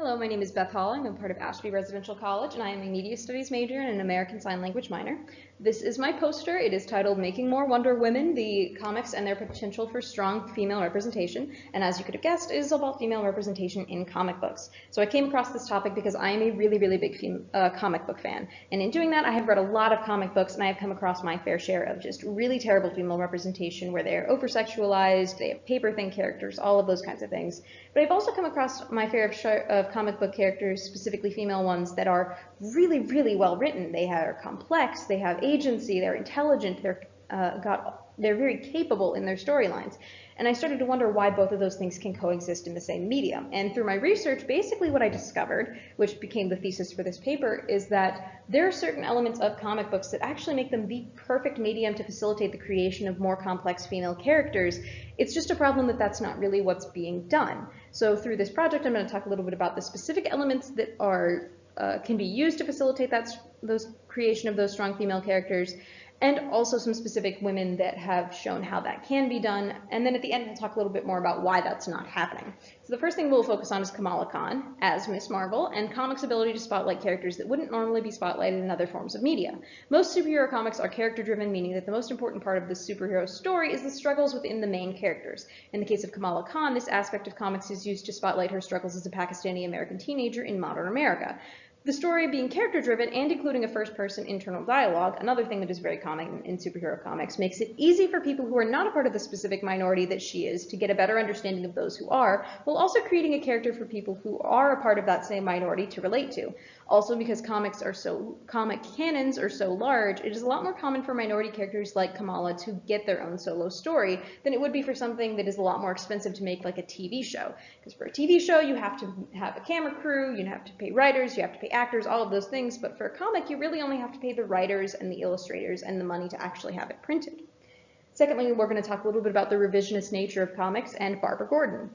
Hello, my name is Beth Holling. I'm part of Ashby Residential College, and I am a Media Studies major and an American Sign Language minor. This is my poster. It is titled Making More Wonder Women, the Comics and Their Potential for Strong Female Representation. And as you could have guessed, it is about female representation in comic books. So I came across this topic because I am a really big comic book fan. And in doing that, I have read a lot of comic books, and I have come across my fair share of just really terrible female representation where they are over-sexualized, they have paper-thin characters, all of those kinds of things. But I've also come across my fair share of comic book characters, specifically female ones, that are really well written. They are complex, they have agency, they're intelligent, they're very capable in their storylines. And I started to wonder why both of those things can coexist in the same medium. And through my research, basically what I discovered, which became the thesis for this paper, is that there are certain elements of comic books that actually make them the perfect medium to facilitate the creation of more complex female characters. It's just a problem that that's not really what's being done. So through this project, I'm going to talk a little bit about the specific elements that are can be used to facilitate those creation of those strong female characters, and also some specific women that have shown how that can be done. And then at the end, we'll talk a little bit more about why that's not happening. So the first thing we'll focus on is Kamala Khan as Miss Marvel, and comics' ability to spotlight characters that wouldn't normally be spotlighted in other forms of media. Most superhero comics are character-driven, meaning that the most important part of the superhero story is the struggles within the main characters. In the case of Kamala Khan, this aspect of comics is used to spotlight her struggles as a Pakistani-American teenager in modern America. The story being character-driven and including a first-person internal dialogue, another thing that is very common in superhero comics, makes it easy for people who are not a part of the specific minority that she is to get a better understanding of those who are, while also creating a character for people who are a part of that same minority to relate to. Also, because comic canons are so large, it is a lot more common for minority characters like Kamala to get their own solo story than it would be for something that is a lot more expensive to make, like a TV show. Because for a TV show, you have to have a camera crew, you have to pay writers, you have to pay actors, all of those things, but for a comic, you really only have to pay the writers and the illustrators and the money to actually have it printed. Secondly, we're going to talk a little bit about the revisionist nature of comics and Barbara Gordon.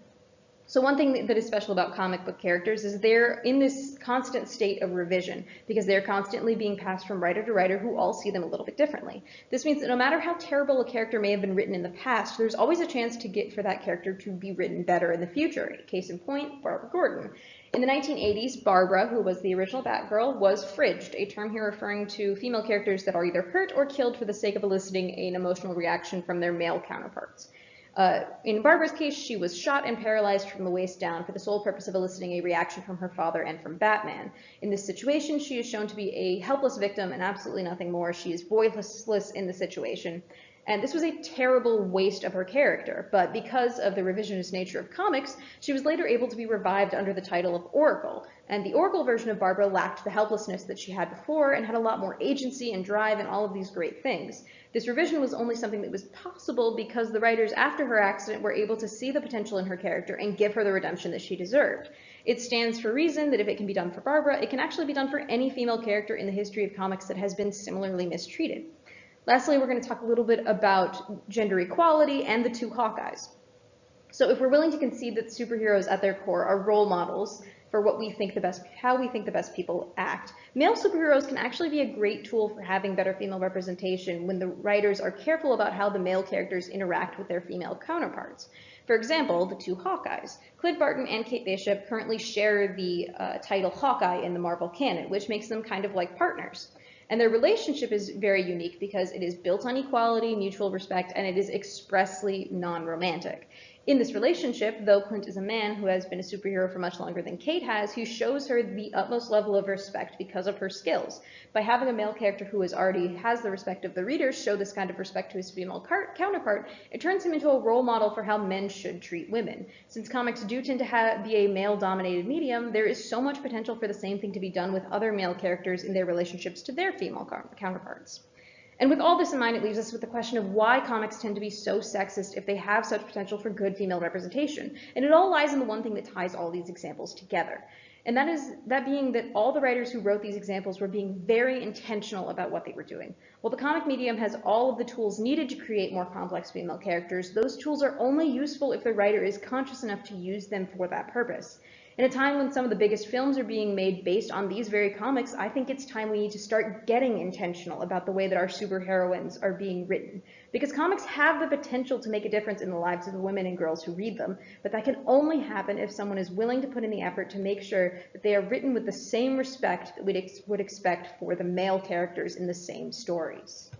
So one thing that is special about comic book characters is they're in this constant state of revision because they're constantly being passed from writer to writer who all see them a little bit differently. This means that no matter how terrible a character may have been written in the past, there's always a chance for that character to be written better in the future. Case in point, Barbara Gordon. In the 1980s, Barbara, who was the original Batgirl, was fridged, a term here referring to female characters that are either hurt or killed for the sake of eliciting an emotional reaction from their male counterparts. In Barbara's case, she was shot and paralyzed from the waist down for the sole purpose of eliciting a reaction from her father and from Batman. In this situation, she is shown to be a helpless victim and absolutely nothing more. She is voiceless in the situation. And this was a terrible waste of her character, but because of the revisionist nature of comics, she was later able to be revived under the title of Oracle. And the Oracle version of Barbara lacked the helplessness that she had before and had a lot more agency and drive and all of these great things. This revision was only something that was possible because the writers after her accident were able to see the potential in her character and give her the redemption that she deserved. It stands for reason that if it can be done for Barbara, it can actually be done for any female character in the history of comics that has been similarly mistreated. Lastly, we're going to talk a little bit about gender equality and the two Hawkeyes. So if we're willing to concede that superheroes at their core are role models for how we think the best people act, male superheroes can actually be a great tool for having better female representation when the writers are careful about how the male characters interact with their female counterparts. For example, the two Hawkeyes. Clint Barton and Kate Bishop currently share the title Hawkeye in the Marvel canon, which makes them kind of like partners. And their relationship is very unique because it is built on equality, mutual respect, and it is expressly non-romantic. In this relationship, though Clint is a man who has been a superhero for much longer than Kate has, he shows her the utmost level of respect because of her skills. By having a male character who already has the respect of the readers show this kind of respect to his female counterpart, it turns him into a role model for how men should treat women. Since comics do tend to be a male-dominated medium, there is so much potential for the same thing to be done with other male characters in their relationships to their female counterparts. And with all this in mind, it leaves us with the question of why comics tend to be so sexist if they have such potential for good female representation. And it all lies in the one thing that ties all these examples together. And that being that all the writers who wrote these examples were being very intentional about what they were doing. While the comic medium has all of the tools needed to create more complex female characters, those tools are only useful if the writer is conscious enough to use them for that purpose. In a time when some of the biggest films are being made based on these very comics, I think it's time we need to start getting intentional about the way that our superheroines are being written. Because comics have the potential to make a difference in the lives of the women and girls who read them, but that can only happen if someone is willing to put in the effort to make sure that they are written with the same respect that we would expect for the male characters in the same stories.